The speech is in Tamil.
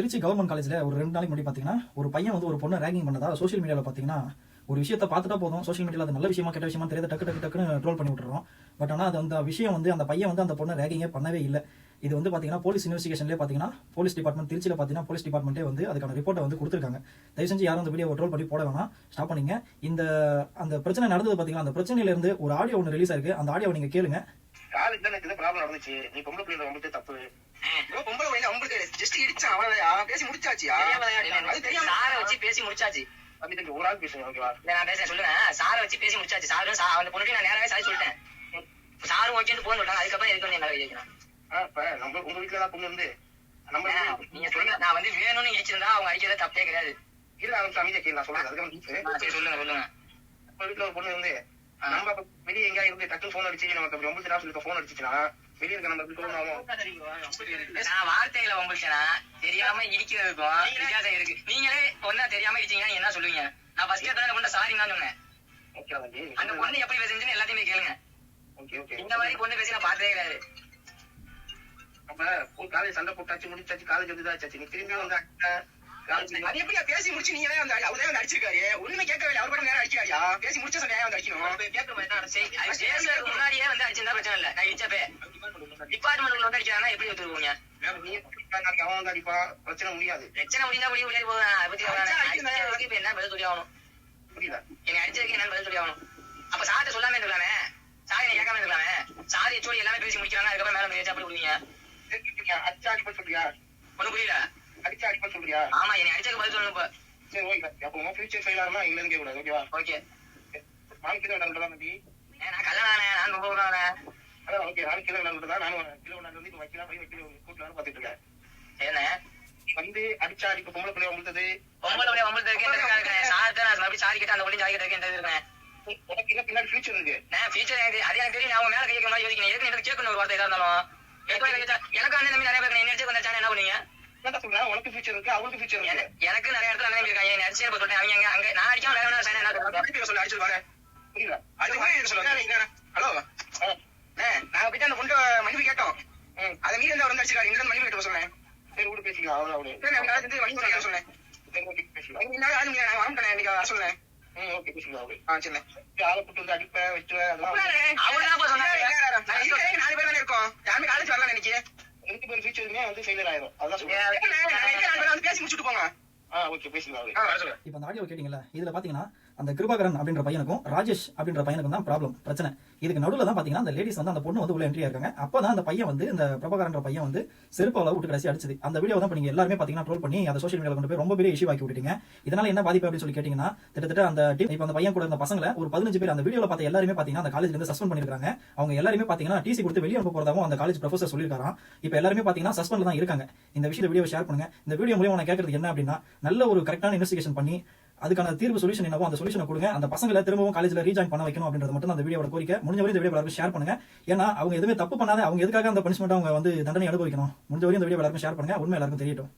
திருச்சி கவர்மெண்ட் காலேஜ்ல ஒரு 2 நாளைக்கு முன்னாடி பாத்தீங்கன்னா ஒரு பையன் வந்து ஒரு பொண்ணை ரேகிங் பண்ணதா சோஷியல் மீடியால பாத்தீங்கன்னா ஒரு விஷயத்தை பார்த்துட்டா போதும் சோஷியல் மீடியால அது நல்ல விஷயமா கெட்ட விஷயமா தெரியாத டக்குன்னு ட்ரோல் பண்ணி விட்டுறோம். பட் ஆனா அது அந்த விஷயம் வந்து அந்த பையன் வந்து அந்த பொண்ணை ரேகிங்கே பண்ணவே இல்லை. இது வந்து பாத்தீங்கன்னா போலீஸ் இன்வெஸ்டிகேஷன்லேயே பாத்தீங்கன்னா போலீஸ் டிபார்ட்மெண்ட் திருச்சியில பாத்தீங்கன்னா போலீஸ் டிபார்ட்மெண்ட்டே வந்து அதுக்கான ரிப்போர்ட்டை வந்து கொடுத்துருக்காங்க. தயவு செஞ்சு யாரும் அந்த வீடியோ ட்ரோல் பண்ணி போட வேணாம், ஸ்டாப் பண்ணீங்க. அந்த பிரச்சனை நடந்தது பாத்தீங்கன்னா அந்த பிரச்சனையில இருந்து ஒரு ஆடியோ ஒன்று ரிலீஸ் ஆயிருக்கு. அந்த ஆடியோ நீங்க கேளுங்க. காலேஜ்ல எனக்கு ப்ராப்ளம் நடந்துச்சு. நீ பொம்பளை பிள்ளை ரொம்ப தப்பு. பொம்பளை பையன் உங்களுக்கு ஜஸ்ட் இடிச்சான், அவ்வளவுதான். பேசி முடிச்சாச்சியா? அது தெரியாம சாரை வச்சு பேசி முடிச்சாச்சு. அதுக்கு ஒரு ஆள் பேசுங்க, ஓகேவா? நான் பேசுறேன், சொல்லுங்க. சாரை வச்சு பேசி முடிச்சாச்சு. சாரு அந்த பொண்ணுக்கு நான் நேராவே சாரி சொல்லிட்டேன். சாரும் ஓகேன்னு போன் சொல்லிட்டாங்க. அதுக்கப்புறம் எதுக்கு நீங்க கேட்கணும்? இப்ப நம்ம உங்க வீட்டுல தான் பொண்ணு இருந்து நம்ம நீங்க சொல்லுங்க. நான் வந்து வேணும்னு இடிச்சிருந்தா அவங்க அடிக்கிறத தப்பே கிடையாது. இல்ல அவங்க அமைதியா கேள்வி நான் சொல்றேன். அதுக்கு சொல்லுங்க சொல்லுங்க. நம்ம வீட்டுல ஒரு பொண்ணு இருந்து நம்ம வெளியே எங்கேயா இருந்து டக்கு போன் அடிச்சு நமக்கு ரொம்ப சொல்லி போன் அடிச்சுச்சுன்னா வெளியே இருக்க நம்ம நான் வார்த்தைகளை உங்களுக்குனா தெரியாம இடிக்கிறதுக்கும் வித்தியாசம் இருக்கு. நீங்களே ஒன்னா தெரியாம இடிச்சீங்கன்னா என்ன சொல்லுவீங்க? நான் ஃபர்ஸ்ட் தான் கொண்டு சாரி தான் சொன்னேன். அந்த பொண்ணு எப்படி பேசுன்னு எல்லாத்தையுமே கேளுங்க. இந்த மாதிரி பொண்ணு பேசி நான் பார்த்ததே கிடையாது. அப்ப காலேஜ் சண்டை போட்டாச்சு, முடிச்சாச்சு, காலேஜ் வந்து இதாச்சு. நீ திரும்பி வந்து அது எப்படி பேசி முடிச்சு நீங்களே வந்து அவரே வந்து அடிச்சிருக்காரு. ஒண்ணுமே கேட்கவே அவர் கூட நேரம் அடிக்காரியா? பேசி முடிச்ச சொன்னா வந்து அடிக்கணும். முன்னாடியே வந்து அடிச்சிருந்தா பிரச்சனை இல்ல. நான் இடிச்சப்பே டிபார்ட்மெண்ட் வந்து அடிக்கிறாங்கன்னா எப்படி ஒத்துருவீங்க? அவன் வந்து அடிப்பா, பிரச்சனை முடியாது. பிரச்சனை முடிஞ்சா முடியாது போதும். என்ன பதில் சொல்லி ஆகணும்? புரியல. என்னை அடிச்சதுக்கு என்ன பதில் சொல்லி ஆகணும்? அப்ப சார்ட்ட சொல்லாம இருக்கலாமே, சாரி கேட்காம இருக்கலாமே. சாரி சொல்லி எல்லாமே பேசி முடிக்கிறாங்க. அதுக்கப்புறம் மேல வந்து அப்படி விடுவீங்க. அடிச்சா அடிப்பா சொல்றியா? ஒண்ணு புரியல. அடிச்சா அடிப்பா சொல்றியா? ஆமா, என்னை அடிச்சதுக்கு பதில் சொல்லணும். இப்ப சரி, ஓகே. அப்போ ஃபியூச்சர் ஃபெயில் ஆகலாம் இல்லன்னு கேட்க கூடாது, ஓகேவா? ஓகே. நாளைக்கு கிலோ நடந்துடலாம் தம்பி. நான் கல்யாணம் நான் ரொம்ப விடுறேன். அதான் ஓகே. நாளைக்கு கிலோ நடந்துதான் நானும் கிலோ வந்து இப்ப வைக்கலாம் போய் வைக்கல கூட்டில வர பாத்துட்டு இருக்கேன். என்ன வந்து அடிச்சா அடிப்ப பொம்பளை பிள்ளைய உங்களுக்கு பொம்பளை பிள்ளைய உங்களுக்கு இருக்கேன். சார்ட்ட நான் மறுபடியும் சாரி கேட்டு அந்த ஒளி சாரி கேட்டு இருக்கேன். உனக்கு என்ன பின்னாடி ஃபியூச்சர் இருக்கு? நான் ஃபியூச்சர் அது எனக்கு தெரியும். நான் மேல கேட்க மாதிரி யோசிக்கிறேன். எதுக்கு எனக்கு கேட்கணும் ஒரு வார்த்தை ஏதா இருந்தாலும் எனக்கு அண்ணன் தம்பி நிறைய பேர் என்ன எடுத்து வந்தாச்சானே என்ன பண்ணீங்க? உனக்கு ஃபியூச்சர் இருக்கு, அவங்களுக்கு ஃபியூச்சர் இருக்கு. எனக்கு நிறைய இடத்துல அண்ணன் இருக்காங்க. என்ன அடிச்சு சொல்லிட்டேன். அவங்க அங்க நான் அடிக்காம வேற என்ன சொல்லி அடிச்சிருவாங்க. புரியல. அது சொல்லுங்க. ஹலோ, நாங்க போயிட்டு அந்த பொண்ணு மன்னிப்பு கேட்டோம். அதை மீறி வந்து வந்து அடிச்சிருக்காரு. இங்க மன்னிப்பு கேட்டு சொன்னேன். சரி விட்டு பேசிக்கலாம். அவ்வளவு மன்னிப்பு சொன்னேன். நான் வரமாட்டேன் இன்னைக்கு வர சொன்னேன். ஓகே பேசிக்கலாம். சரி, ஆளை கூட்டு வந்து அடிப்ப வச்சுவேன். நாலு பேர் தானே இருக்கோம். யாருமே காலேஜ் வரலாம் நினைக்க. 2 பேர் ஃபியூச்சருமே வந்து ஃபெயிலியர் ஆயிரும். அதான் சொல்றேன். பேசி முடிச்சுட்டு போங்க. ஓகே பேசிக்கலாம். இப்போ அந்த ஆடியோ கேட்டீங்கல்ல, இதுல பாத்தீங்கன்னா அந்த கிருபாகரன் அப்படின்ற பையனுக்கும் ராஜேஷ் அப்படின்ற பையனுக்கும் தான் ப்ராப்ளம், பிரச்சனை. இதுக்கு நடுவில் தான் பாத்தீங்கன்னா அந்த லேடிஸ் வந்து அந்த பொண்ணு வந்து உள்ள என்ட்ரியா இருக்காங்க. அப்பதான் அந்த பையன் வந்து இந்த பிரபாகரன்ற பையன் வந்து செருப்பால விட்டு கடைசி அடிச்சது. அந்த வீடியோ தான் நீங்க எல்லாருமே பாத்தீங்கன்னா ட்ரோல் பண்ணி அதை சோஷியல் மீடியால கொண்டு போய் ரொம்ப பெரிய இஷ்யூ ஆக்கி விட்டுட்டீங்க. இதனால என்ன பாதிப்பு அப்படின்னு சொல்லி கேட்டீங்கன்னா, கிட்டத்தட்ட அந்த டீம் இப்போ அந்த பையன் கூட இருந்த பசங்களை ஒரு 15 பேர் அந்த வீடியோல பார்த்த எல்லாருமே பாத்தீங்கன்னா அந்த காலேஜ்ல இருந்து சஸ்பெண்ட் பண்ணிருக்காங்க. அவங்க எல்லாருமே பாத்தீங்கன்னா டிசி கொடுத்து வெளியே அனுப்ப போறதாவும் அந்த காலேஜ் ப்ரொஃபசர் சொல்லிருக்காராம். இப்போ எல்லாருமே பாத்தீங்கன்னா சஸ்பெண்ட்ல தான் இருக்காங்க. இந்த விஷயத்தை வீடியோ ஷேர் பண்ணுங்க. இந்த வீடியோ மூலமா நான் கேட்கறது என்ன அப்படின்னா, நல்ல ஒரு கரெக்டான இன்வெஸ்டிகேஷன் பண்ணி அதுக்கான தீர்வு சொல்யூஷன் என்னவோ அந்த சொல்யூஷனை கொடுங்க. அந்த பசங்களை திரும்பவும் காலேஜ்ல ரீஜாயின் பண்ண வைக்கணும் அப்படின்றது மட்டும் அந்த வீடியோட கோரிக்கை. முடிஞ்ச வரை இந்த வீடியோ எல்லாருக்கும் ஷேர் பண்ணுங்க. ஏன்னா அவங்க எதுவுமே தப்பு பண்ணாத அவங்க எதுக்காக அந்த பனிஷ்மெண்ட் அவங்க வந்து தண்டனை அனுபவிக்கணும். முடிஞ்ச வரை இந்த வீடியோ எல்லாருக்கும் ஷேர் பண்ணுங்க. உண்மை எல்லாருக்கும் தெரியட்டும்.